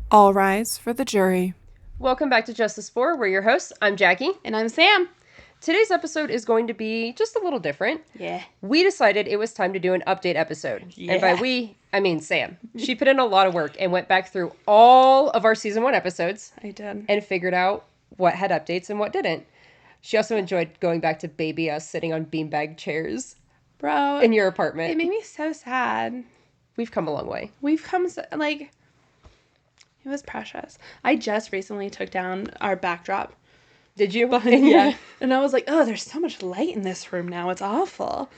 All rise for the jury. Welcome back to Justice 4. We're your hosts. I'm Jackie. And I'm Sam. Today's episode is going to be just a little different. Yeah. We decided it was time to do an update episode. Yeah. And by we, I mean Sam. She put in a lot of work and went back through all of our season 1 episodes. I did. And figured out what had updates and what didn't. She also enjoyed going back to baby us sitting on beanbag chairs. Bro. In your apartment. It made me so sad. We've come a long way. We've come, it was precious. I just recently took down our backdrop. Did you? Yeah. And I was like, oh, there's so much light in this room now. It's awful.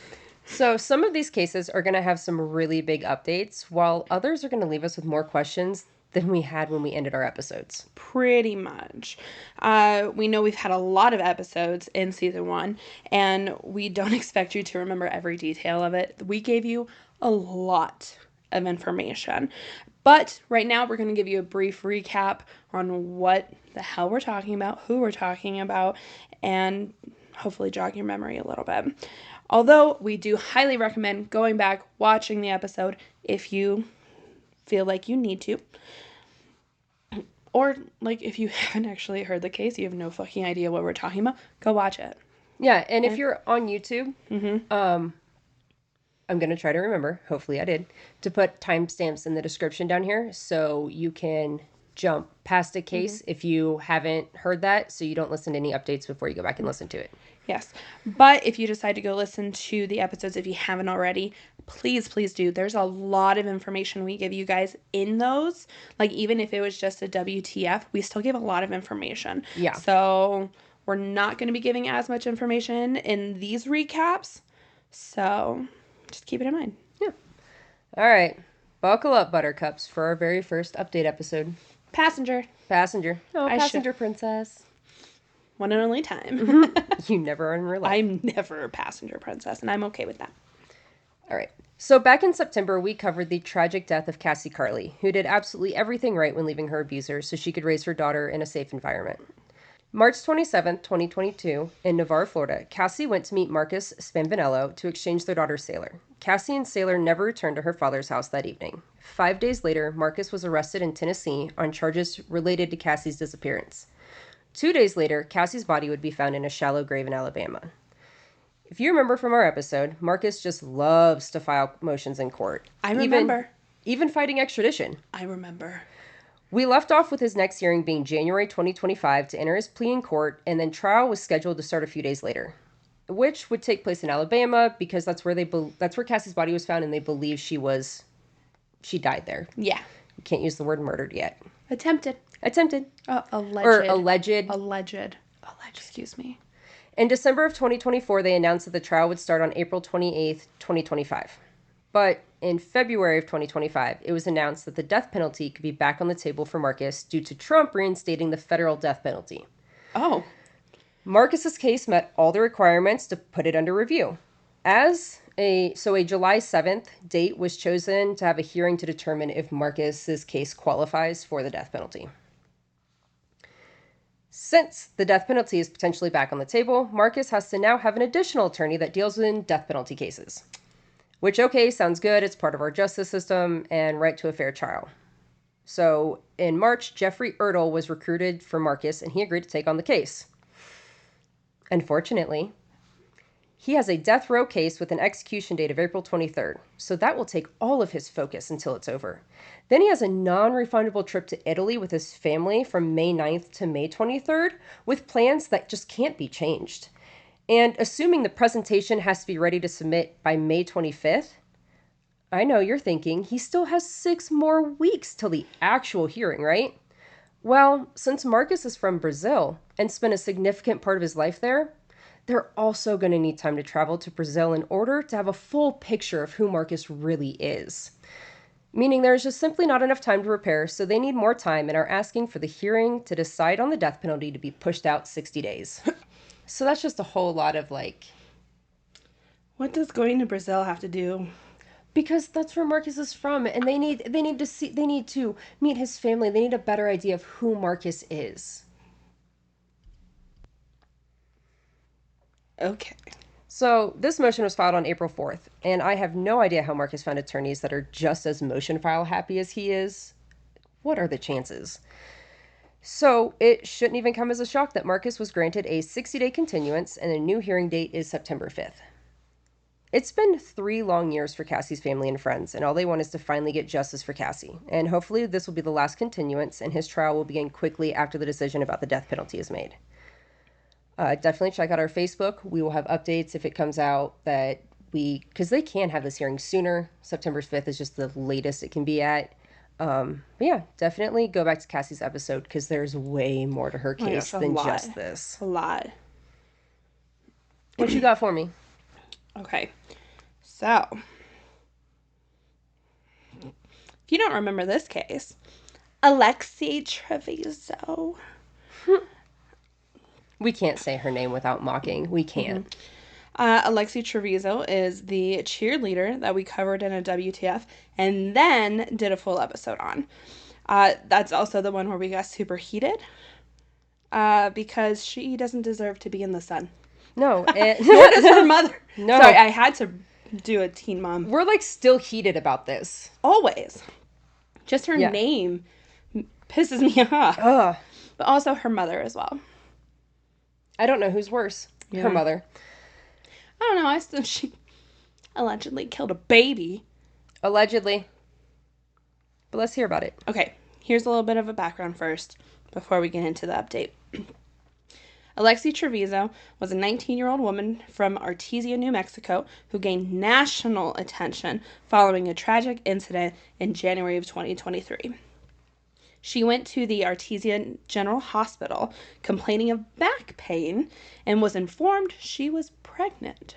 So some of these cases are going to have some really big updates, while others are going to leave us with more questions than we had when we ended our episodes. Pretty much. We know we've had a lot of episodes in season 1, and we don't expect you to remember every detail of it. We gave you a lot of information. But right now we're going to give you a brief recap on what the hell we're talking about, who we're talking about, and hopefully jog your memory a little bit. Although we do highly recommend going back, watching the episode if you feel like you need to. Or, if you haven't actually heard the case, you have no fucking idea what we're talking about, go watch it. Yeah, and if you're on YouTube, I'm going to try to remember, hopefully I did, to put timestamps in the description down here so you can jump past a case if you haven't heard that, so you don't listen to any updates before you go back and listen to it. Yes, but if you decide to go listen to the episodes if you haven't already, please do. There's a lot of information we give you guys in those. Even if it was just a WTF, we still give a lot of information. Yeah. So we're not going to be giving as much information in these recaps. So just keep it in mind. Yeah. All right. Buckle up, buttercups, for our very first update episode. Passenger. Oh, passenger princess. One and only time. You never are in real life. I'm never a passenger princess, and I'm okay with that. All right. So back in September, we covered the tragic death of Cassie Carli, who did absolutely everything right when leaving her abuser so she could raise her daughter in a safe environment. March 27th, 2022, in Navarre, Florida, Cassie went to meet Marcus Spambanello to exchange their daughter, Sailor. Cassie and Sailor never returned to her father's house that evening. 5 days later, Marcus was arrested in Tennessee on charges related to Cassie's disappearance. 2 days later, Cassie's body would be found in a shallow grave in Alabama. If you remember from our episode, Marcus just loves to file motions in court. I remember. Even fighting extradition. I remember. We left off with his next hearing being January 2025 to enter his plea in court, and then trial was scheduled to start a few days later, which would take place in Alabama because that's where Cassie's body was found, and they believe she died there. Yeah. You can't use the word murdered yet. Attempted. Alleged. Or alleged. Alleged. Excuse me. In December of 2024, they announced that the trial would start on April 28th, 2025. But in February of 2025, it was announced that the death penalty could be back on the table for Marcus due to Trump reinstating the federal death penalty. Oh. Marcus's case met all the requirements to put it under review. A July 7th date was chosen to have a hearing to determine if Marcus's case qualifies for the death penalty. Since the death penalty is potentially back on the table, Marcus has to now have an additional attorney that deals in death penalty cases. Which, okay, sounds good. It's part of our justice system and right to a fair trial. So in March, Jeffrey Ertl was recruited for Marcus, and he agreed to take on the case. Unfortunately, he has a death row case with an execution date of April 23rd, so that will take all of his focus until it's over. Then he has a non-refundable trip to Italy with his family from May 9th to May 23rd, with plans that just can't be changed. And assuming the presentation has to be ready to submit by May 25th, I know you're thinking he still has 6 more weeks till the actual hearing, right? Well, since Marcus is from Brazil and spent a significant part of his life there, they're also going to need time to travel to Brazil in order to have a full picture of who Marcus really is. Meaning there's just simply not enough time to prepare, so they need more time and are asking for the hearing to decide on the death penalty to be pushed out 60 days. So that's just a whole lot of What does going to Brazil have to do? Because that's where Marcus is from, and they need to meet his family. They need a better idea of who Marcus is. Okay. So this motion was filed on April 4th, and I have no idea how Marcus found attorneys that are just as motion file happy as he is What are the chances? So it shouldn't even come as a shock that Marcus was granted a 60-day continuance and a new hearing date is September 5th. It's been 3 long years for Cassie's family and friends, and all they want is to finally get justice for Cassie. And hopefully this will be the last continuance, and his trial will begin quickly after the decision about the death penalty is made. Definitely check out our Facebook. We will have updates if it comes out that because they can have this hearing sooner. September 5th is just the latest it can be at. But yeah, definitely go back to Cassie's episode because there's way more to her case than just this. A lot. What you got for me? Okay. So, if you don't remember this case, Alexee Trevizo. We can't say her name without mocking. We can't. Alexee Trevizo is the cheerleader that we covered in a WTF and then did a full episode on. That's also the one where we got super heated because she doesn't deserve to be in the sun. No. Nor does her mother. No. Sorry, I had to do a teen mom. We're like still heated about this. Always. Just her name pisses me off. Ugh. But also her mother as well. I don't know who's worse. Yeah. Her mother. I don't know. She allegedly killed a baby. Allegedly. But let's hear about it. Okay, here's a little bit of a background first before we get into the update. Alexee Trevizo was a 19-year-old woman from Artesia, New Mexico, who gained national attention following a tragic incident in January of 2023. She went to the Artesia General Hospital complaining of back pain and was informed she was pregnant.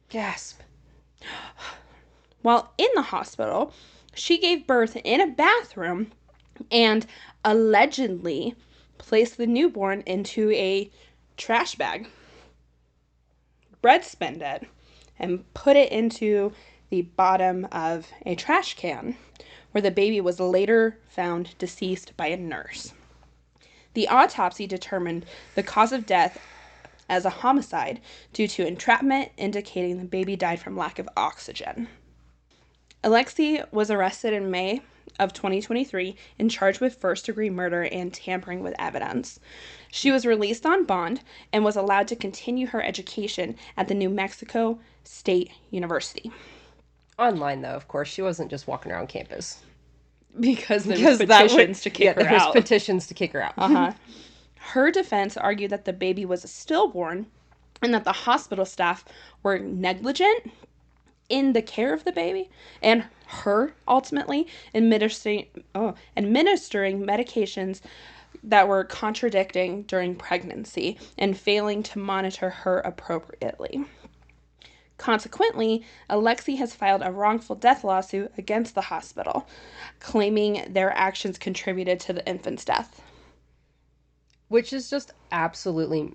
Gasp. While in the hospital, she gave birth in a bathroom and allegedly placed the newborn into a trash bag, breadspinned it, and put it into the bottom of a trash can, where the baby was later found deceased by a nurse. The autopsy determined the cause of death as a homicide due to entrapment, indicating the baby died from lack of oxygen. Alexee was arrested in May of 2023 and charged with first-degree murder and tampering with evidence. She was released on bond and was allowed to continue her education at the New Mexico State University. Online, though, of course. She wasn't just walking around campus. Because there was petitions to kick her there was out. petitions to kick her out. Her defense argued that the baby was a stillborn and that the hospital staff were negligent in the care of the baby and her ultimately administering medications that were contradicting during pregnancy and failing to monitor her appropriately. Consequently, Alexee has filed a wrongful death lawsuit against the hospital, claiming their actions contributed to the infant's death. Which is just absolutely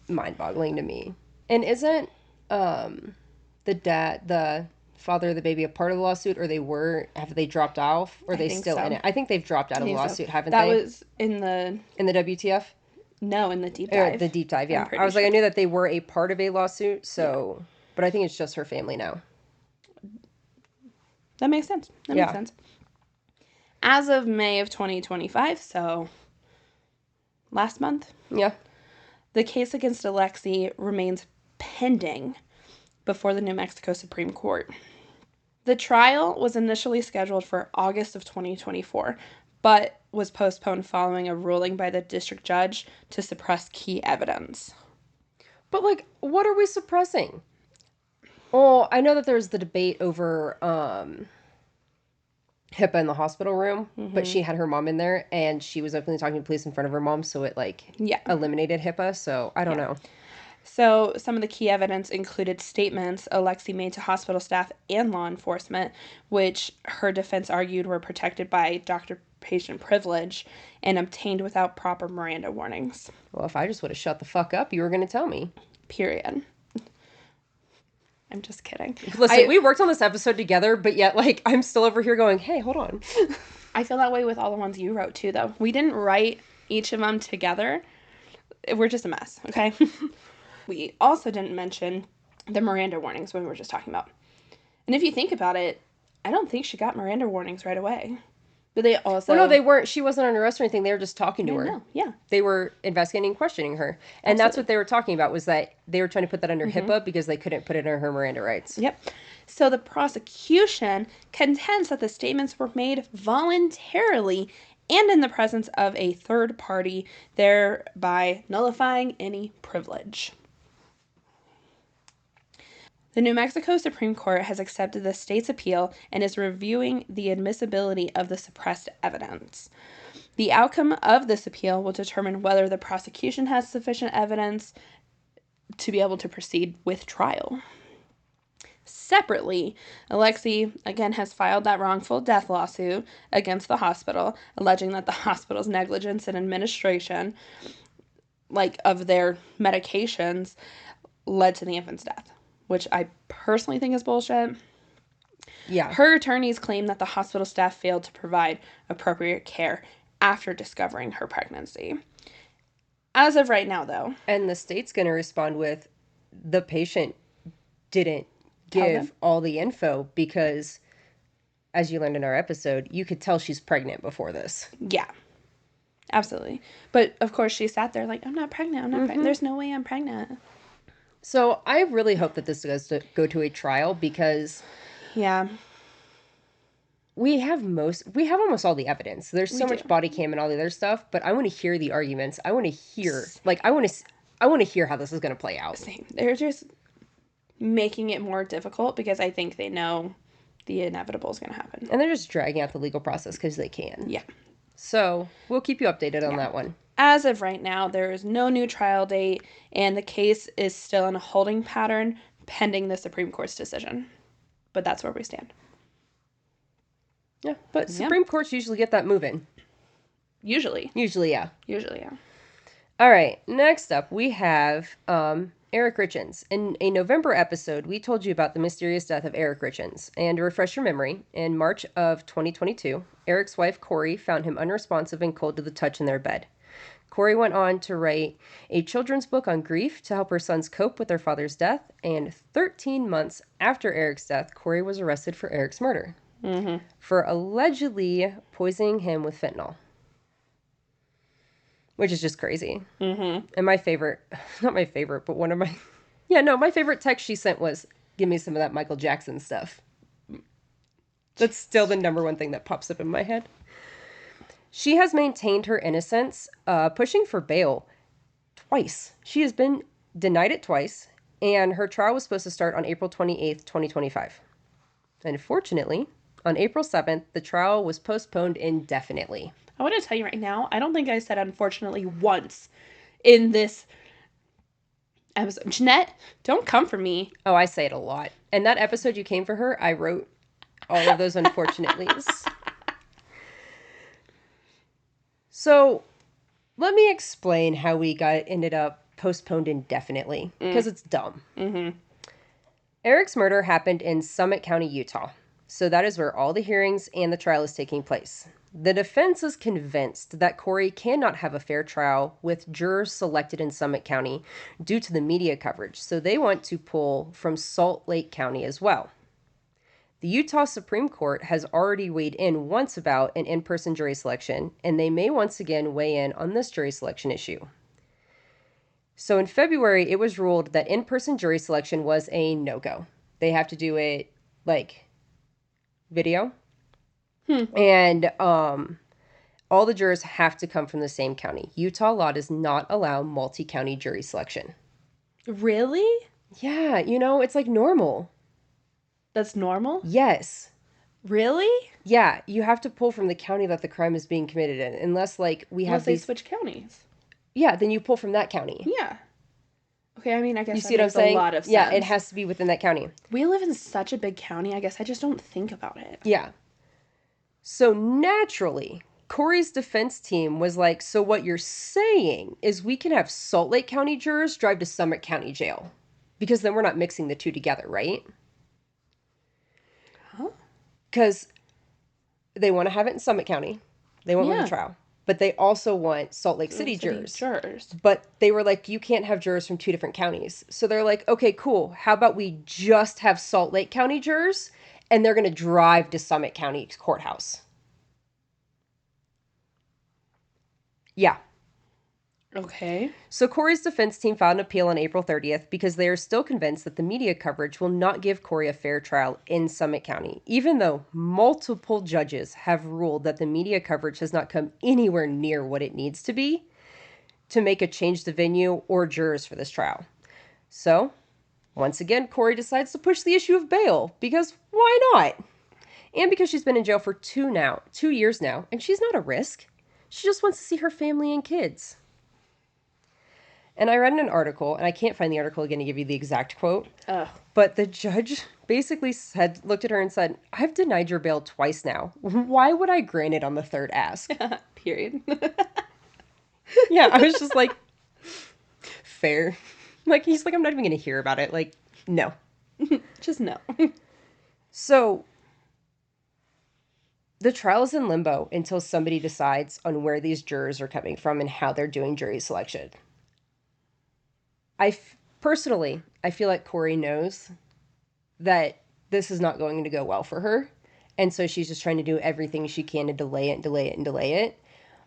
mind-boggling to me. And isn't the father of the baby a part of the lawsuit, or have they dropped off, or are they still in it? I think they've dropped out of the lawsuit, haven't they? That was in the WTF? No, in the deep dive. The deep dive, yeah. I was like, I knew that they were a part of a lawsuit, so... Yeah. But I think it's just her family now. That makes sense. Makes sense. As of May of 2025, so last month. Yeah. The case against Alexee remains pending before the New Mexico Supreme Court. The trial was initially scheduled for August of 2024, but was postponed following a ruling by the district judge to suppress key evidence. But, like, what are we suppressing? Well, I know that there's the debate over HIPAA in the hospital room, but she had her mom in there, and she was openly talking to police in front of her mom, so it, eliminated HIPAA, so I don't know. So some of the key evidence included statements Alexee made to hospital staff and law enforcement, which her defense argued were protected by doctor-patient privilege and obtained without proper Miranda warnings. Well, if I just would have shut the fuck up, you were going to tell me. Period. I'm just kidding. Listen, we worked on this episode together, but yet, I'm still over here going, hey, hold on. I feel that way with all the ones you wrote, too, though. We didn't write each of them together. We're just a mess, okay? We also didn't mention the Miranda warnings when we were just talking about. And if you think about it, I don't think she got Miranda warnings right away. But they also... Well, no, they weren't. She wasn't under arrest or anything. They were just talking to her. No, yeah. They were investigating and questioning her. And that's what they were talking about, was that they were trying to put that under HIPAA because they couldn't put it under her Miranda rights. Yep. So the prosecution contends that the statements were made voluntarily and in the presence of a third party, thereby nullifying any privilege. The New Mexico Supreme Court has accepted the state's appeal and is reviewing the admissibility of the suppressed evidence. The outcome of this appeal will determine whether the prosecution has sufficient evidence to be able to proceed with trial. Separately, Alexee, again, has filed that wrongful death lawsuit against the hospital, alleging that the hospital's negligence in administration, of their medications, led to the infant's death, which I personally think is bullshit. Yeah. Her attorneys claim that the hospital staff failed to provide appropriate care after discovering her pregnancy. As of right now, though. And the state's going to respond with, the patient didn't give all the info because, as you learned in our episode, you could tell she's pregnant before this. Yeah. Absolutely. But, of course, she sat there like, I'm not pregnant. There's no way I'm pregnant. So I really hope that this does go to a trial because... Yeah. We have almost all the evidence. There's so much body cam and all the other stuff, but I want to hear the arguments. I want to hear, I want to hear how this is going to play out. Same. They're just making it more difficult because I think they know the inevitable is going to happen. And they're just dragging out the legal process because they can. Yeah. So we'll keep you updated on that one. As of right now, there is no new trial date, and the case is still in a holding pattern pending the Supreme Court's decision. But that's where we stand. Yeah, but Supreme Courts usually get that moving. Usually, yeah. All right, next up we have Eric Richins. In a November episode, we told you about the mysterious death of Eric Richins. And to refresh your memory, in March of 2022, Eric's wife, Kouri, found him unresponsive and cold to the touch in their bed. Kouri went on to write a children's book on grief to help her sons cope with their father's death. And 13 months after Eric's death, Kouri was arrested for Eric's murder. For allegedly poisoning him with fentanyl. Which is just crazy. And my favorite, not my favorite, but one of my, my favorite text she sent was, give me some of that Michael Jackson stuff. That's still the number one thing that pops up in my head. She has maintained her innocence, pushing for bail twice. She has been denied it twice, and her trial was supposed to start on April 28th, 2025. Unfortunately, on April 7th, the trial was postponed indefinitely. I want to tell you right now, I don't think I said unfortunately once in this episode. Jeanette, don't come for me. Oh, I say it a lot. And that episode you came for her, I wrote all of those unfortunately's. So, let me explain how we ended up postponed indefinitely, because it's dumb. Eric's murder happened in Summit County, Utah. So that is where all the hearings and the trial is taking place. The defense is convinced that Kouri cannot have a fair trial with jurors selected in Summit County due to the media coverage, so they want to pull from Salt Lake County as well. The Utah Supreme Court has already weighed in once about an in-person jury selection, and they may once again weigh in on this jury selection issue. So in February, it was ruled that in-person jury selection was a no-go. They have to do it, video. And all the jurors have to come from the same county. Utah law does not allow multi-county jury selection. Really? Yeah, it's like normal. That's normal? Yes. Really? Yeah, you have to pull from the county that the crime is being committed in, unless Unless they switch counties. Yeah, then you pull from that county. Yeah. Okay, I mean, I guess you see what I'm saying? A lot of sense. Yeah, it has to be within that county. We live in such a big county, I guess I just don't think about it. Yeah. So naturally, Kouri's defense team was like, so what you're saying is we can have Salt Lake County jurors drive to Summit County jail. Because then we're not mixing the two together, right? Huh? Because they want to have it in Summit County. They want one trial. But they also want Salt Lake City jurors. But they were like, you can't have jurors from two different counties. So they're like, okay, cool. How about we just have Salt Lake County jurors, and they're going to drive to Summit County courthouse. Yeah. Okay. So Kouri's defense team filed an appeal on April 30th because they are still convinced that the media coverage will not give Kouri a fair trial in Summit County, even though multiple judges have ruled that the media coverage has not come anywhere near what it needs to be to make a change to venue or jurors for this trial. So, once again, Kouri decides to push the issue of bail because why not? And because she's been in jail for 2 years now, and she's not a risk. She just wants to see her family and kids. And I read in an article, and I can't find the article again to give you the exact quote, but the judge basically looked at her and said, I've denied your bail twice now. Why would I grant it on the third ask? Period. Yeah, I was just like, fair. Like, he's like, I'm not even going to hear about it. Like, no. Just no. So, the trial is in limbo until somebody decides on where these jurors are coming from and how they're doing jury selection. Personally, I feel like Kouri knows that this is not going to go well for her. And so she's just trying to do everything she can to delay it.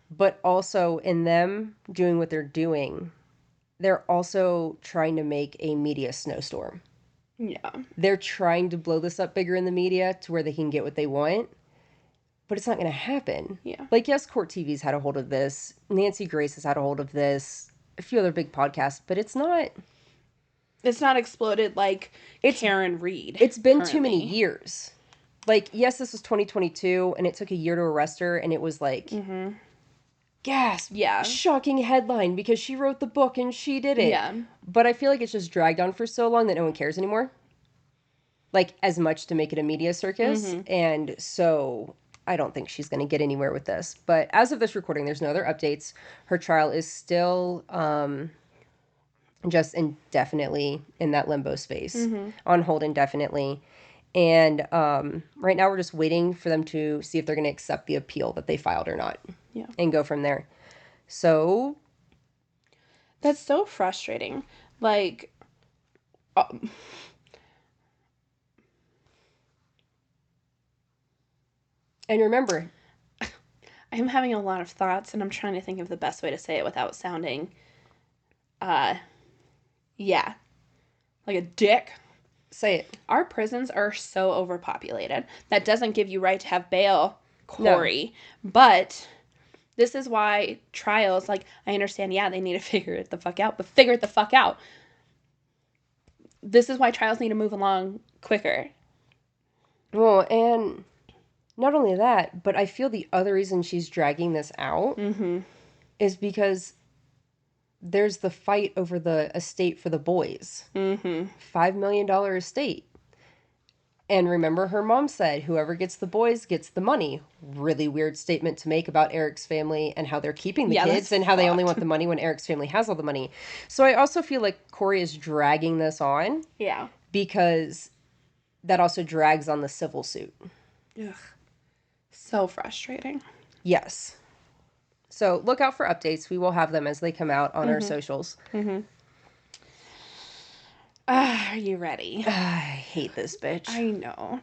But also in them doing what they're doing, they're also trying to make a media snowstorm. Yeah. They're trying to blow this up bigger in the media to where they can get what they want. But it's not going to happen. Yeah. Like, yes, Court TV's had a hold of this. Nancy Grace has had a hold of this. A few other big podcasts. But it's not... It's not exploded like Karen Reed. It's been too many years. Like, yes, this was 2022, and it took a year to arrest her, and it was like... Gasp! Yeah. Shocking headline, because she wrote the book and she did it. Yeah. But I feel like it's just dragged on for so long that no one cares anymore. Like, as much to make it a media circus. And so... I don't think she's going to get anywhere with this. But as of this recording, there's no other updates. Her trial is still just indefinitely in that limbo space, on hold indefinitely. And right now we're just waiting for them to see if they're going to accept the appeal that they filed or not. Yeah. And go from there. So. That's so frustrating. Like. And remember, I'm having a lot of thoughts, and I'm trying to think of the best way to say it without sounding, yeah, like a dick. Say it. Our prisons are so overpopulated. That doesn't give you right to have bail, Kouri. No. But this is why trials, like, I understand, yeah, they need to figure it the fuck out, but figure it the fuck out. This is why trials need to move along quicker. Well, and... not only that, but I feel the other reason she's dragging this out is because there's the fight over the estate for the boys. $5 million estate. And remember, her mom said, whoever gets the boys gets the money. Really weird statement to make about Eric's family and how they're keeping the kids and how they only want the money when Eric's family has all the money. So I also feel like Kouri is dragging this on. Yeah. Because that also drags on the civil suit. Ugh. So frustrating. Yes. So look out for updates. We will have them as they come out on our socials. Are you ready? I hate this bitch. I know.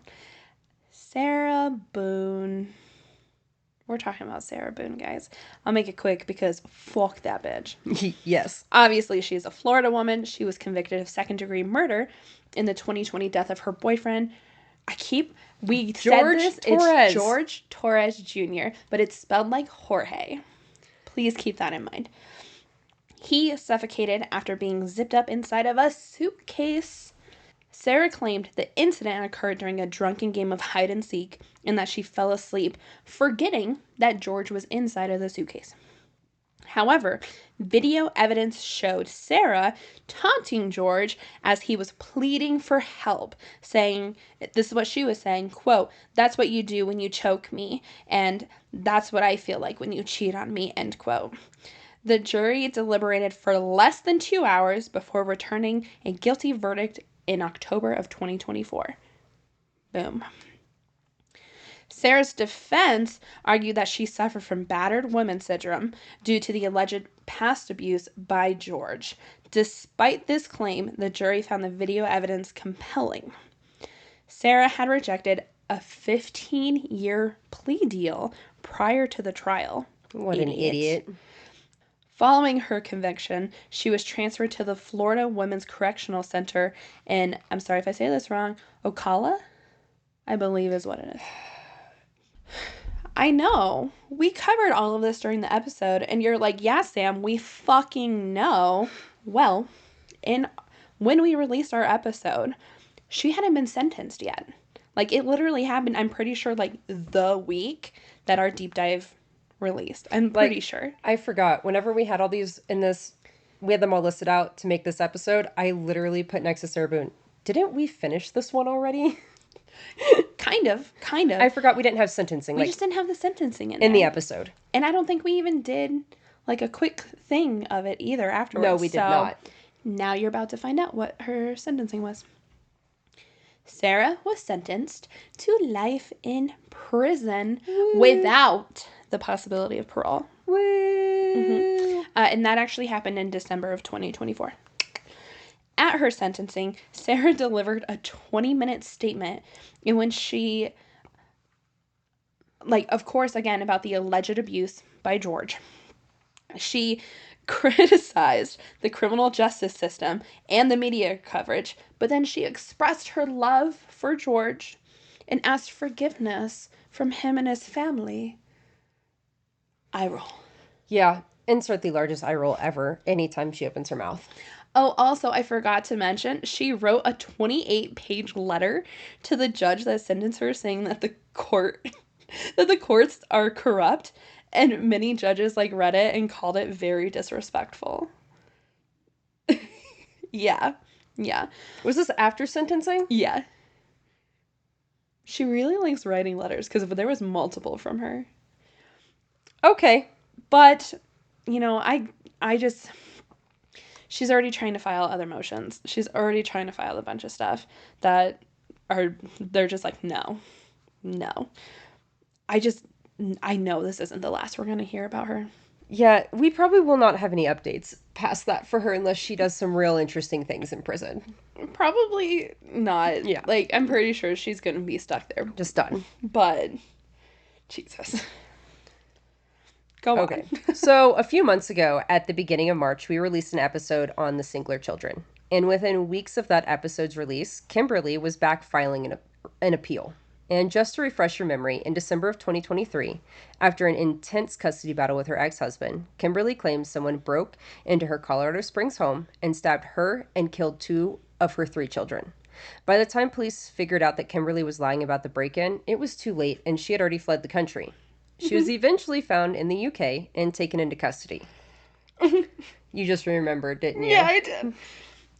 Sarah Boone. We're talking about Sarah Boone, guys. I'll make it quick because fuck that bitch. Yes. Obviously, she's a Florida woman. She was convicted of second-degree murder in the 2020 death of her boyfriend. George Torres. It's George Torres Jr., but it's spelled like Jorge. Please keep that in mind. He suffocated after being zipped up inside of a suitcase. Sarah claimed the incident occurred during a drunken game of hide and seek and that she fell asleep, forgetting that George was inside of the suitcase. However, video evidence showed Sarah taunting George as he was pleading for help, saying, this is what she was saying, quote, "That's what you do when you choke me, and that's what I feel like when you cheat on me," end quote. The jury deliberated for less than 2 hours before returning a guilty verdict in October of 2024. Boom. Sarah's defense argued that she suffered from battered woman syndrome due to the alleged past abuse by George. Despite this claim, the jury found the video evidence compelling. Sarah had rejected a 15-year plea deal prior to the trial. What an idiot. Following her conviction, she was transferred to the Florida Women's Correctional Center in, I'm sorry if I say this wrong, Ocala, I believe is what it is. I know. We covered all of this during the episode, and you're like, yeah, Sam, we fucking know. Well, when we released our episode, she hadn't been sentenced yet. Like, it literally happened, I'm pretty sure, like, the week that our deep dive released. I'm pretty sure. I forgot. Whenever we had all these in this, we had them all listed out to make this episode, I literally put next to Sarah Boone, didn't we finish this one already? Kind of. I forgot we didn't have sentencing. We just didn't have the sentencing in the episode. And I don't think we even did, like, a quick thing of it either afterwards. No, we did not. Now you're about to find out what her sentencing was. Sarah was sentenced to life in prison without the possibility of parole. And that actually happened in December of 2024. At her sentencing, Sarah delivered a 20-minute statement in which she, like, of course, again, about the alleged abuse by George. She criticized the criminal justice system and the media coverage, but then she expressed her love for George and asked forgiveness from him and his family. Eye roll. Yeah, insert the largest eye roll ever anytime she opens her mouth. Oh, also, I forgot to mention, she wrote a 28-page letter to the judge that sentenced her saying that the courts are corrupt. And many judges, like, read it and called it very disrespectful. Yeah. Was this after sentencing? Yeah. She really likes writing letters because there was multiple from her. Okay. But, you know, I just... She's already trying to file other motions. She's already trying to file a bunch of stuff that they're just like, no. I know this isn't the last we're going to hear about her. Yeah, we probably will not have any updates past that for her unless she does some real interesting things in prison. Probably not. Yeah. Like, I'm pretty sure she's going to be stuck there. Just done. But, Jesus. Go on. Okay. So, a few months ago, at the beginning of March, we released an episode on the Singler children. And within weeks of that episode's release, Kimberlee was back filing an appeal. And just to refresh your memory, in December of 2023, after an intense custody battle with her ex-husband, Kimberlee claims someone broke into her Colorado Springs home and stabbed her and killed 2 of her 3 children. By the time police figured out that Kimberlee was lying about the break-in, it was too late and she had already fled the country. She was eventually found in the UK and taken into custody. You just remembered, didn't you? Yeah, I did.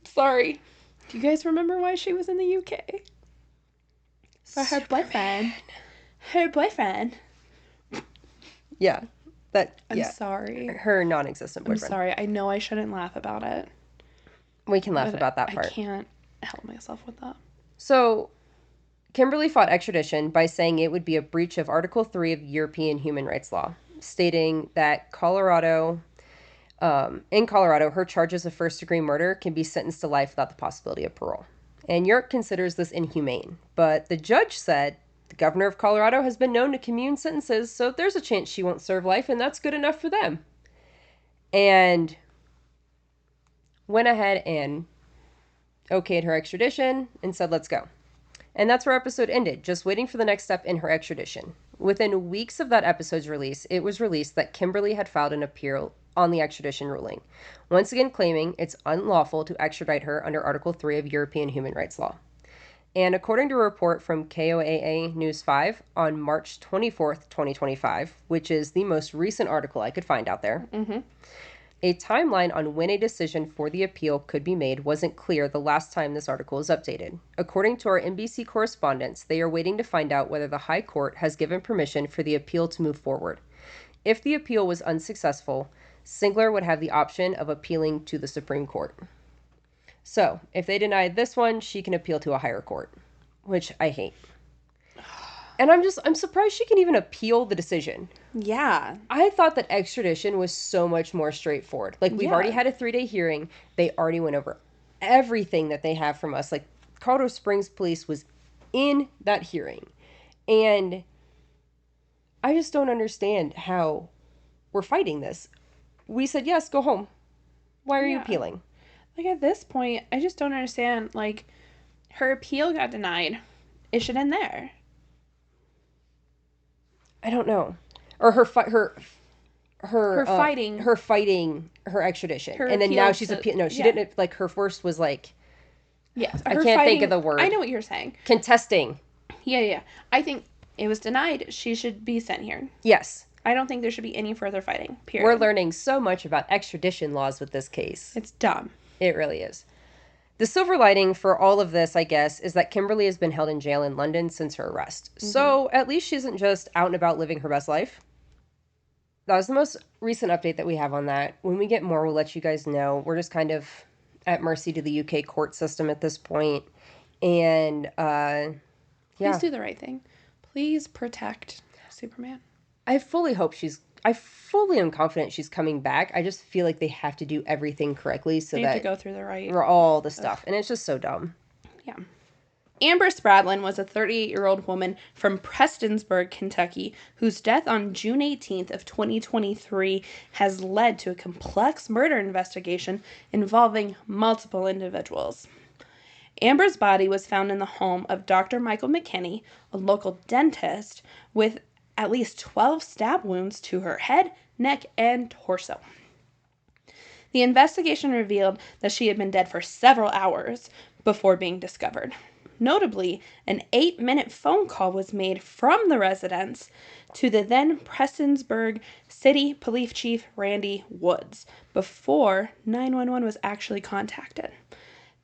Sorry. Do you guys remember why she was in the UK? For her boyfriend. Her boyfriend. Yeah. I'm sorry. Her non-existent boyfriend. I'm sorry. I know I shouldn't laugh about it. We can laugh about that part. I can't help myself with that. So, Kimberlee fought extradition by saying it would be a breach of Article 3 of European human rights law, stating that in Colorado, her charges of first-degree murder can be sentenced to life without the possibility of parole. And York considers this inhumane. But the judge said the governor of Colorado has been known to commune sentences, so there's a chance she won't serve life, and that's good enough for them. And went ahead and okayed her extradition and said, let's go. And that's where our episode ended, just waiting for the next step in her extradition. Within weeks of that episode's release, it was released that Kimberlee had filed an appeal on the extradition ruling, once again claiming it's unlawful to extradite her under Article 3 of European human rights law. And according to a report from KOAA News 5 on March 24th, 2025, which is the most recent article I could find out there, a timeline on when a decision for the appeal could be made wasn't clear the last time this article was updated. According to our NBC correspondents, they are waiting to find out whether the High Court has given permission for the appeal to move forward. If the appeal was unsuccessful, Singler would have the option of appealing to the Supreme Court. So, if they deny this one, she can appeal to a higher court, which I hate. And I'm surprised she can even appeal the decision. Yeah. I thought that extradition was so much more straightforward. Like, we've already had a 3-day hearing. They already went over everything that they have from us. Like, Colorado Springs Police was in that hearing. And I just don't understand how we're fighting this. We said, yes, go home. Why are you Yeah. appealing? Like, at this point, I just don't understand. Like, her appeal got denied. It should end there. I don't know. Or her fighting. her fighting her extradition. Her And then now appeal she's to- appealing. No, she yeah. didn't, like, her first was like, Yes. I her can't think fighting- of the word. I know what you're saying. Contesting. Yeah. I think it was denied. She should be sent here. Yes. I don't think there should be any further fighting, period. We're learning so much about extradition laws with this case. It's dumb. It really is. The silver lining for all of this, I guess, is that Kimberlee has been held in jail in London since her arrest. Mm-hmm. So at least she isn't just out and about living her best life. That was the most recent update that we have on that. When we get more, we'll let you guys know. We're just kind of at mercy to the UK court system at this point. And, Please do the right thing. Please protect Superman. I fully am confident she's coming back. I just feel like they have to do everything correctly so They have that to go through the right. for all the stuff. And it's just so dumb. Yeah. Amber Spradlin was a 38-year-old woman from Prestonsburg, Kentucky, whose death on June 18th of 2023 has led to a complex murder investigation involving multiple individuals. Amber's body was found in the home of Dr. Michael McKinney, a local dentist, with at least 12 stab wounds to her head, neck, and torso. The investigation revealed that she had been dead for several hours before being discovered. Notably, an 8-minute phone call was made from the residence to the then Prestonsburg City Police Chief Randy Woods before 911 was actually contacted.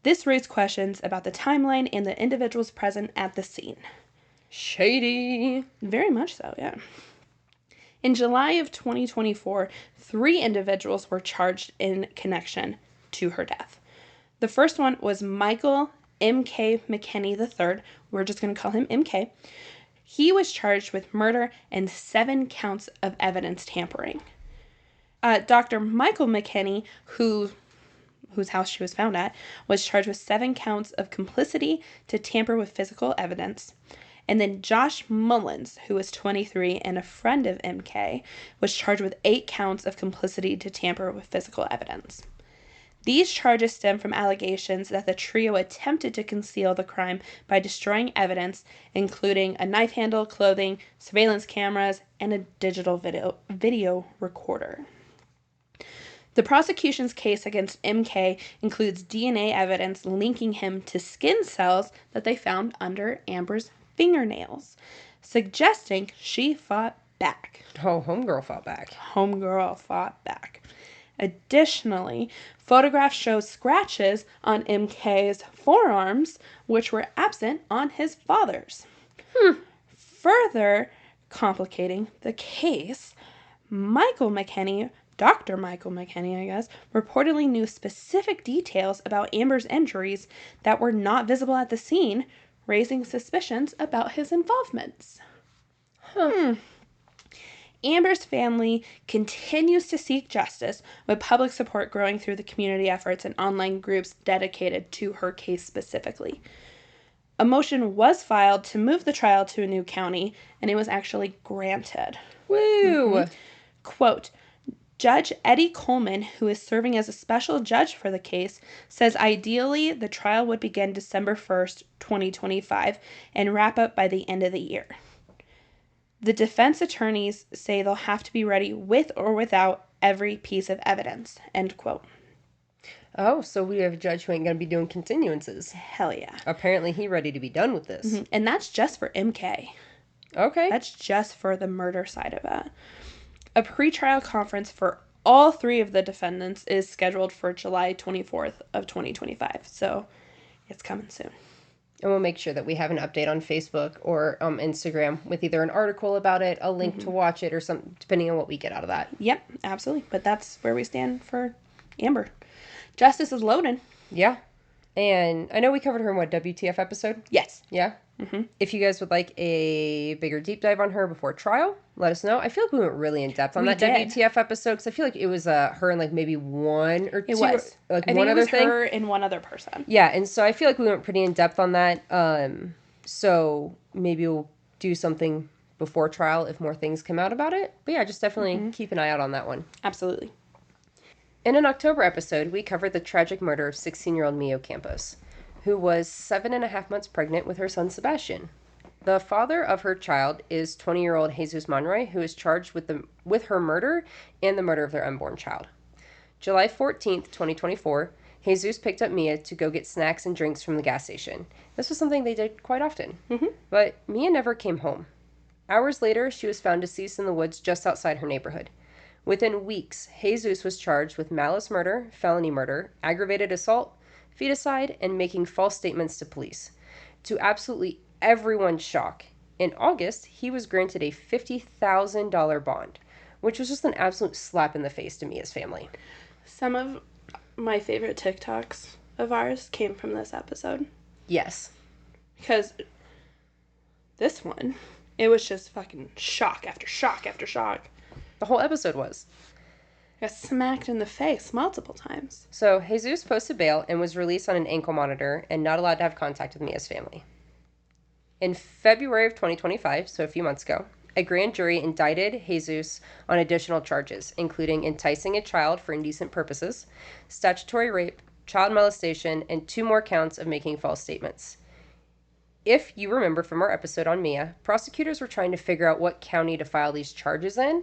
This raised questions about the timeline and the individuals present at the scene. Shady. Very much so, yeah. In July of 2024, 3 individuals were charged in connection to her death. The first one was Michael M.K. McKinney III. We're just going to call him M.K. He was charged with murder and 7 counts of evidence tampering. Dr. Michael McKinney, whose house she was found at, was charged with 7 counts of complicity to tamper with physical evidence. And then Josh Mullins, who was 23 and a friend of MK, was charged with 8 counts of complicity to tamper with physical evidence. These charges stem from allegations that the trio attempted to conceal the crime by destroying evidence, including a knife handle, clothing, surveillance cameras, and a digital video recorder. The prosecution's case against MK includes DNA evidence linking him to skin cells that they found under Amber's fingernails, suggesting she fought back. Oh, homegirl fought back. Homegirl fought back. Additionally, photographs show scratches on MK's forearms, which were absent on his father's. Further complicating the case, Michael McKinney, Dr. Michael McKinney, I guess, reportedly knew specific details about Amber's injuries that were not visible at the scene, raising suspicions about his involvements. Amber's family continues to seek justice, with public support growing through the community efforts and online groups dedicated to her case specifically. A motion was filed to move the trial to a new county, and it was actually granted. Woo! Quote, Judge Eddie Coleman, who is serving as a special judge for the case, says ideally the trial would begin December 1st, 2025, and wrap up by the end of the year. The defense attorneys say they'll have to be ready with or without every piece of evidence, end quote. Oh, so we have a judge who ain't going to be doing continuances. Hell yeah. Apparently he ready to be done with this. And that's just for MK. Okay. That's just for the murder side of it. A pretrial conference for all 3 of the defendants is scheduled for July 24th of 2025. So it's coming soon. And we'll make sure that we have an update on Facebook or Instagram with either an article about it, a link to watch it, or something, depending on what we get out of that. Yep, absolutely. But that's where we stand for Amber. Justice is loaded. Yeah. And I know we covered her in WTF episode? Yes. Yeah? If you guys would like a bigger deep dive on her before trial, let us know. I feel like we went really in depth on that WTF episode, because I feel like it was her and like maybe 1 or 2. It was. Like I one think other it was thing. her and one other person. Yeah, and so I feel like we went pretty in depth on that. So maybe we'll do something before trial if more things come out about it. But yeah, just definitely keep an eye out on that one. Absolutely. In an October episode, we covered the tragic murder of 16-year-old Mia Campos, who was 7.5 months pregnant with her son Sebastian. The father of her child is 20-year-old Jesus Monroy, who is charged with her murder and the murder of their unborn child. July 14th, 2024, Jesus picked up Mia to go get snacks and drinks from the gas station. This was something they did quite often. But Mia never came home. Hours later, she was found deceased in the woods just outside her neighborhood. Within weeks, Jesus was charged with malice murder, felony murder, aggravated assault, feticide, and making false statements to police. To absolutely everyone's shock, in August, he was granted a $50,000 bond, which was just an absolute slap in the face to Mia's family. Some of my favorite TikToks of ours came from this episode. Yes. Because this one, it was just fucking shock after shock after shock. The whole episode was. Got smacked in the face multiple times. So, Jesus posted bail and was released on an ankle monitor and not allowed to have contact with Mia's family. In February of 2025, so a few months ago, a grand jury indicted Jesus on additional charges, including enticing a child for indecent purposes, statutory rape, child molestation, and 2 more counts of making false statements. If you remember from our episode on Mia, prosecutors were trying to figure out what county to file these charges in.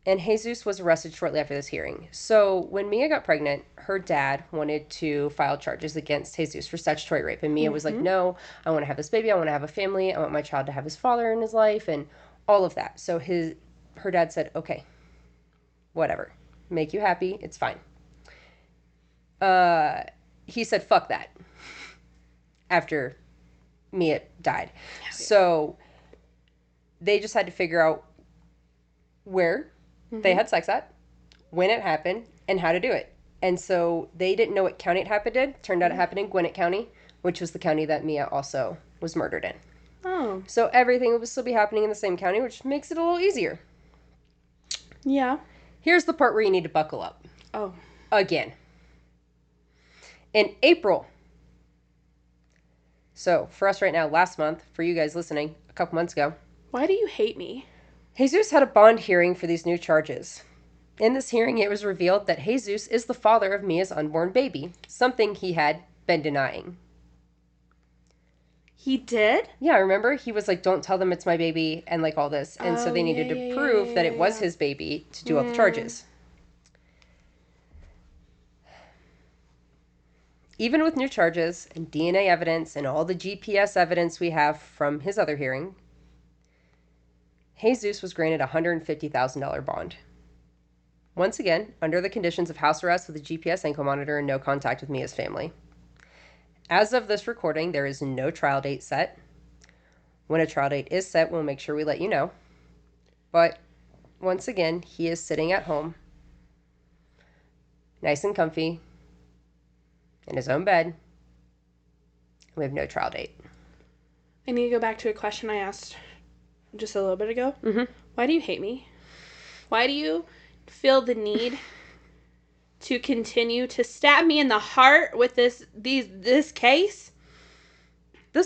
And Jesus was arrested shortly after this hearing. So when Mia got pregnant, her dad wanted to file charges against Jesus for statutory rape. And Mia was like, no, I want to have this baby. I want to have a family. I want my child to have his father in his life and all of that. So her dad said, okay, whatever. Make you happy. It's fine. He said, fuck that. After Mia died. So they just had to figure out where they had sex at, when it happened, and how to do it. And so they didn't know what county it happened in. Turned out it happened in Gwinnett County, which was the county that Mia also was murdered in. Oh. So everything would still be happening in the same county, which makes it a little easier. Yeah. Here's the part where you need to buckle up. Oh. Again. In April. So for us right now, last month, for you guys listening, a couple months ago. Why do you hate me? Jesus had a bond hearing for these new charges. In this hearing, it was revealed that Jesus is the father of Mia's unborn baby, something he had been denying. He did? Yeah, remember? He was like, don't tell them it's my baby, and like all this. And so they needed to prove that it was his baby to do all the charges. Even with new charges and DNA evidence and all the GPS evidence we have from his other hearing, Jesus was granted a $150,000 bond. Once again, under the conditions of house arrest with a GPS ankle monitor and no contact with Mia's family. As of this recording, there is no trial date set. When a trial date is set, we'll make sure we let you know. But once again, he is sitting at home, nice and comfy, in his own bed. We have no trial date. I need to go back to a question I asked just a little bit ago. Mm-hmm. Why do you hate me? Why do you feel the need to continue to stab me in the heart with this case? Do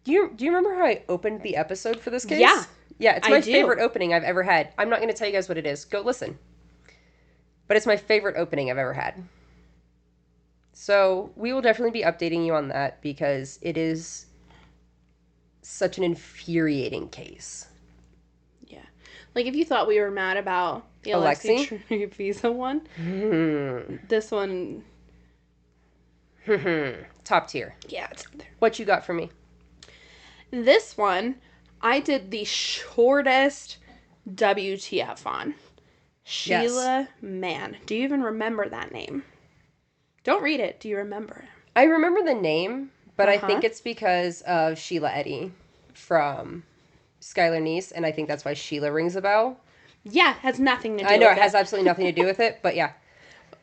you remember how I opened the episode for this case? Yeah. Yeah, it's my favorite opening I've ever had. I'm not going to tell you guys what it is. Go listen. But it's my favorite opening I've ever had. So we will definitely be updating you on that because it is such an infuriating case. Yeah. Like, if you thought we were mad about the Alexee Trevizo one, this one... Top tier. Yeah, it's up there. What you got for me? This one, I did the shortest WTF on. Sheila Mann. Do you even remember that name? Don't read it. Do you remember? I remember the name, but I think it's because of Sheila Eddy from Skylar Niece, and I think that's why Sheila rings a bell. Yeah, it has nothing to do with it. I know, it has absolutely nothing to do with it, but yeah.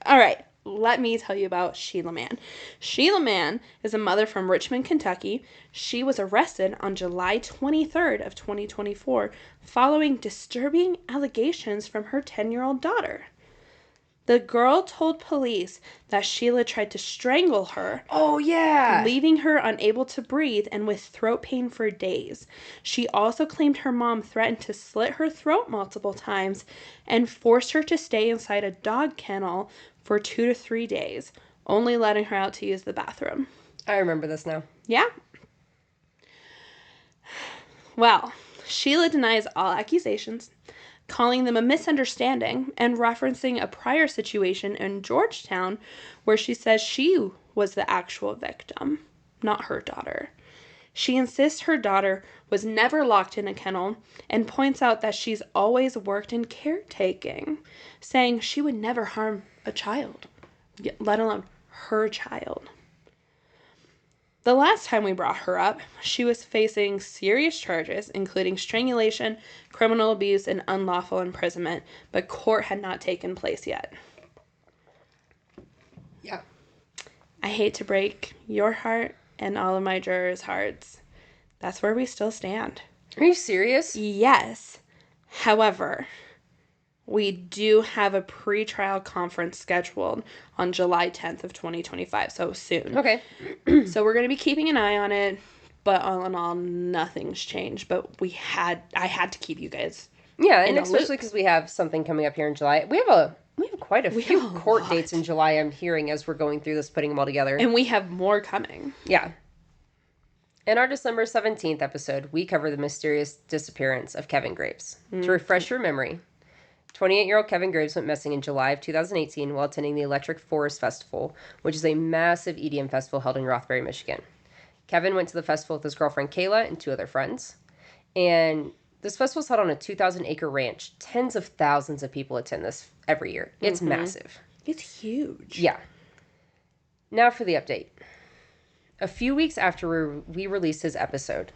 All right, let me tell you about Sheila Mann. Sheila Mann is a mother from Richmond, Kentucky. She was arrested on July 23rd of 2024 following disturbing allegations from her 10-year-old daughter. The girl told police that Sheila tried to strangle her, Oh, yeah. leaving her unable to breathe and with throat pain for days. She also claimed her mom threatened to slit her throat multiple times and forced her to stay inside a dog kennel for 2 to 3 days, only letting her out to use the bathroom. I remember this now. Yeah. Well, Sheila denies all accusations, calling them a misunderstanding and referencing a prior situation in Georgetown where she says she was the actual victim, not her daughter. She insists her daughter was never locked in a kennel and points out that she's always worked in caretaking, saying she would never harm a child, let alone her child. The last time we brought her up, she was facing serious charges, including strangulation, criminal abuse, and unlawful imprisonment, but court had not taken place yet. Yeah. I hate to break your heart and all of my jurors' hearts. That's where we still stand. Are you serious? Yes. However, we do have a pre-trial conference scheduled on July 10th of 2025, so soon. Okay. So we're going to be keeping an eye on it, but all in all, nothing's changed. But I had to keep you guys Yeah, in and the especially loop. because we have something coming up here in July. We have quite a few court dates in July, I'm hearing, as we're going through this, putting them all together. And we have more coming. Yeah. In our December 17th episode, we cover the mysterious disappearance of Kevin Graves. To refresh your memory, 28-year-old Kevin Graves went missing in July of 2018 while attending the Electric Forest Festival, which is a massive EDM festival held in Rothbury, Michigan. Kevin went to the festival with his girlfriend Kayla and 2 other friends. And this festival is held on a 2,000-acre ranch. Tens of thousands of people attend this every year. It's massive. It's huge. Yeah. Now for the update. A few weeks after we released his episode,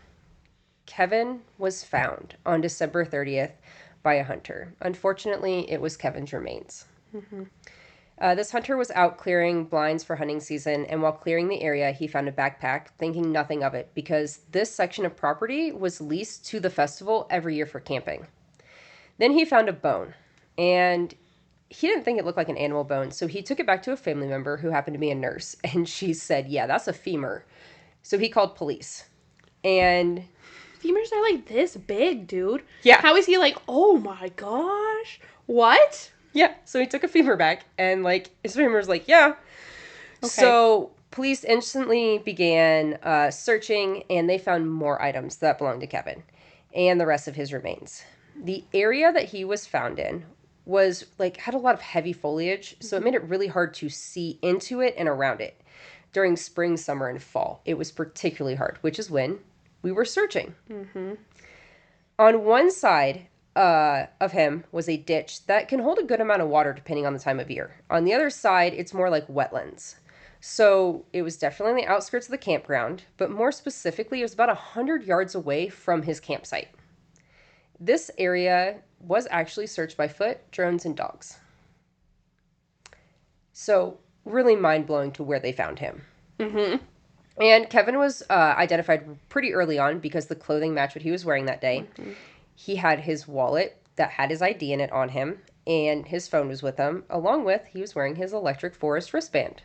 Kevin was found on December 30th by a hunter. Unfortunately, it was Kevin's remains. This hunter was out clearing blinds for hunting season, and while clearing the area, he found a backpack, thinking nothing of it, because this section of property was leased to the festival every year for camping. Then he found a bone, and he didn't think it looked like an animal bone, so he took it back to a family member who happened to be a nurse, and she said, yeah, that's a femur. So he called police. And Femurs are like this big, dude. Yeah. How is he like, oh my gosh? What? yeah, so he took a femur back, and his femur was like, yeah. Okay. So police instantly began searching, and they found more items that belonged to Kevin and the rest of his remains. The area that he was found in was had a lot of heavy foliage, so it made it really hard to see into it and around it. During spring, summer, and fall, it was particularly hard, which is when we were searching. On one side of him was a ditch that can hold a good amount of water depending on the time of year. On the other side, it's more like wetlands. So it was definitely on the outskirts of the campground, but more specifically, it was about 100 yards away from his campsite. This area was actually searched by foot, drones, and dogs. So really mind-blowing to where they found him. And Kevin was identified pretty early on because the clothing matched what he was wearing that day. He had his wallet that had his ID in it on him, and his phone was with him, along with he was wearing his Electric Forest wristband.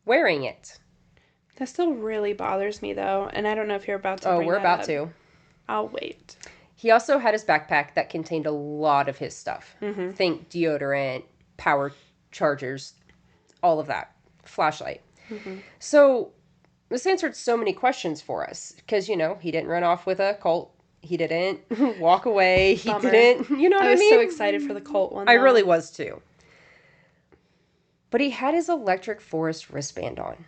Wearing it. That still really bothers me, though, and I don't know if you're about to Oh, bring we're that about up. to. I'll wait. He also had his backpack that contained a lot of his stuff. Think deodorant, power chargers, all of that. Flashlight. So this answered so many questions for us because, he didn't run off with a Colt. He didn't walk away. He Bummer. didn't, you know what I mean? I was so excited for the Colt one. I though. really was too. But he had his Electric Forest wristband on.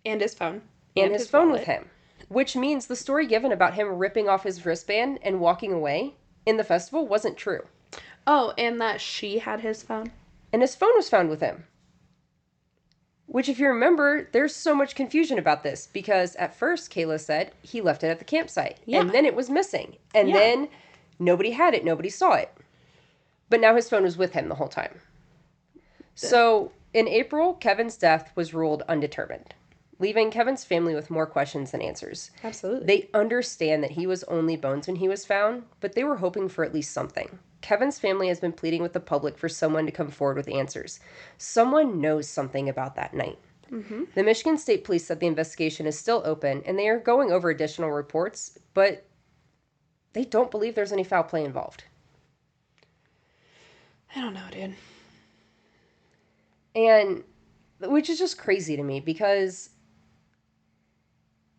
And his phone. And his phone wallet. with him. Which means the story given about him ripping off his wristband and walking away in the festival wasn't true. Oh, and that she had his phone? And his phone was found with him. Which, if you remember, there's so much confusion about this because at first Kayla said he left it at the campsite. Yeah. And then it was missing. And Yeah. then nobody had it. Nobody saw it. But now his phone was with him the whole time. So in April, Kevin's death was ruled undetermined. leaving Kevin's family with more questions than answers. Absolutely. They understand that he was only bones when he was found, but they were hoping for at least something. Kevin's family has been pleading with the public for someone to come forward with answers. Someone knows something about that night. Mm-hmm. The Michigan State Police said the investigation is still open, and they are going over additional reports, but they don't believe there's any foul play involved. I don't know, dude. And, which is just crazy to me, because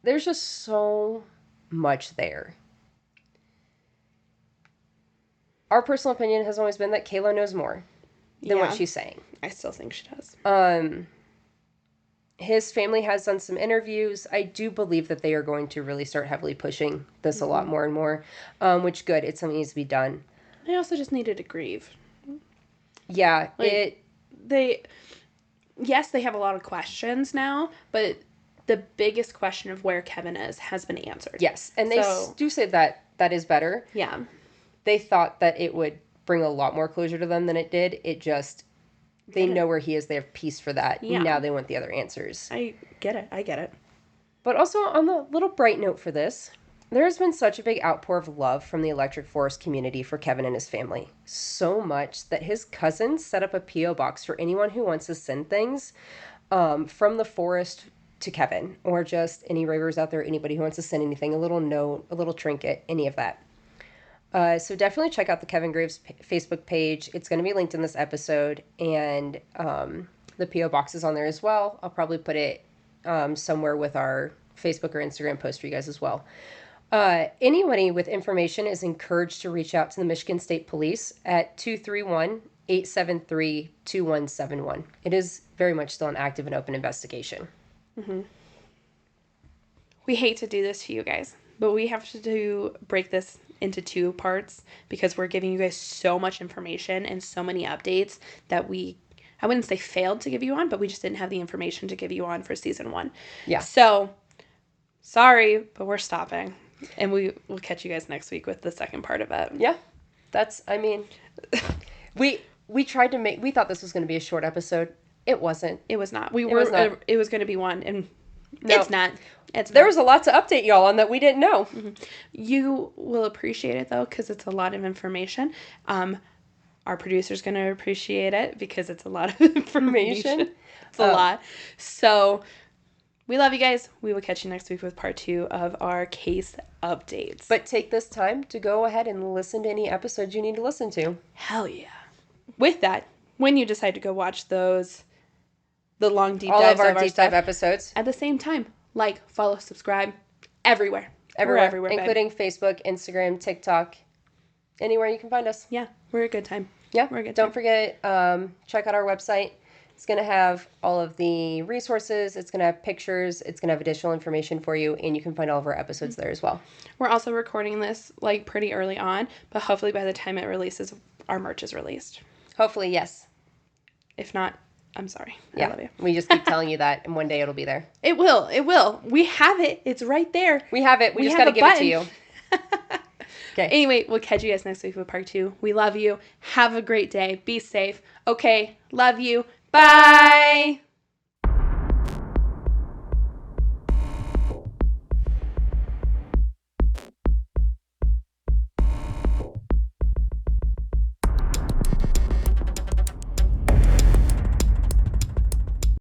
there's just so much there. Our personal opinion has always been that Kayla knows more than what she's saying. I still think she does. His family has done some interviews. I do believe that they are going to really start heavily pushing this a lot more and more, which good. It's something that needs to be done. They also just needed to grieve. Yeah, Yes, they have a lot of questions now, but the biggest question of where Kevin is has been answered. Yes, and they do say that that is better. Yeah. They thought that it would bring a lot more closure to them than it did. It just, they know where he is. They have peace for that. Yeah. Now they want the other answers. I get it. But also, on the little bright note for this, there has been such a big outpour of love from the Electric Forest community for Kevin and his family. So much that his cousins set up a P.O. box for anyone who wants to send things from the forest to Kevin, or just any ravers out there, anybody who wants to send anything, a little note, a little trinket, any of that. So definitely check out the Kevin Graves Facebook page. It's going to be linked in this episode, and the P.O. box is on there as well. I'll probably put it somewhere with our Facebook or Instagram post for you guys as well. Anybody with information is encouraged to reach out to the Michigan State Police at 231-873-2171. It is very much still an active and open investigation. Mm-hmm. We hate to do this to you guys, but we have to break this into two parts because we're giving you guys so much information and so many updates that I wouldn't say failed to give you on, but we just didn't have the information to give you on for season 1. Yeah. So, sorry, but we're stopping. And we will catch you guys next week with the second part of it. Yeah. We tried to we thought this was going to be a short episode. It wasn't. It was not. It was going to be one, and no. It's not. There was a lot to update y'all on that we didn't know. Mm-hmm. You will appreciate it, though, because it's a lot of information. Our producer's going to appreciate it because it's a lot of information. It's a lot. So, we love you guys. We will catch you next week with part 2 of our case updates. But take this time to go ahead and listen to any episodes you need to listen to. Hell yeah. With that, when you decide to go watch the long deep all dives of our deep dive episodes, at the same time, like, follow, subscribe, everywhere. We're everywhere, including babe. Facebook, Instagram, TikTok, anywhere you can find us. Yeah, we're a good time. Yeah, we're a good Don't time. forget, check out our website. It's going to have all of the resources. It's going to have pictures. It's going to have additional information for you, and you can find all of our episodes there as well. We're also recording this pretty early on, but hopefully by the time it releases, our merch is released. Hopefully, yes. If not, I'm sorry. Yeah. I love you. We just keep telling you that, and one day it'll be there. It will. We have it. It's right there. We have it. We just got to give it to you. Okay. Anyway, we'll catch you guys next week with part 2. We love you. Have a great day. Be safe. Okay. Love you. Bye.